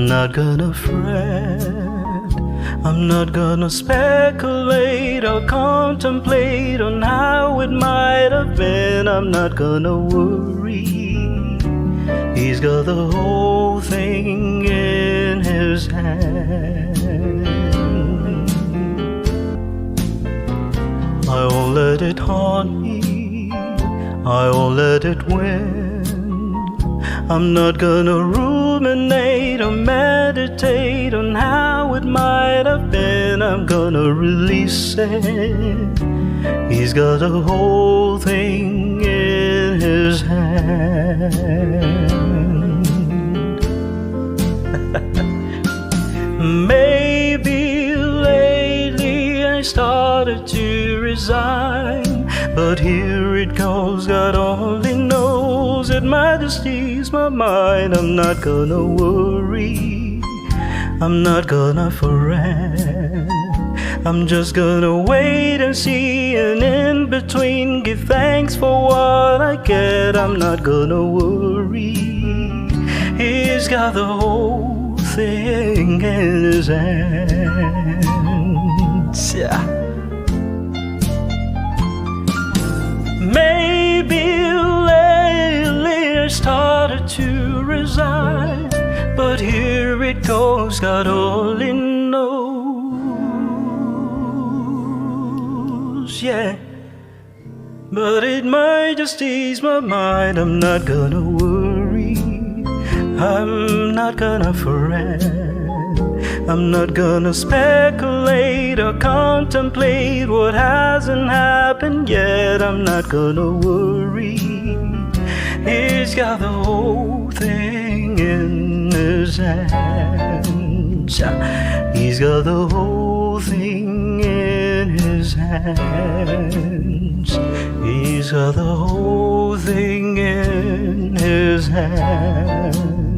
I'm not gonna fret, I'm not gonna speculate or contemplate on how it might have been. I'm not gonna worry, he's got the whole thing in his hand. I won't let it haunt me, I won't let it win. I'm not gonna ruminate or meditate on how it might have been. I'm gonna release it, he's got the whole thing in his hand. Maybe lately I started to resign, but here it goes, God only knows it majesty's my mind. I'm not gonna worry, I'm not gonna fret, I'm just gonna wait and see, and in between give thanks for what I get. I'm not gonna worry, he's got the whole thing in his hands. Yeah. Maybe lately I started to resign, but here it goes, God only knows, yeah. But it might just ease my mind. I'm not gonna worry, I'm not gonna fret, I'm not gonna speculate or contemplate what hasn't happened yet. I'm not gonna worry, he's got the whole thing in his hands. He's got the whole thing in his hands. He's got the whole thing in his hands.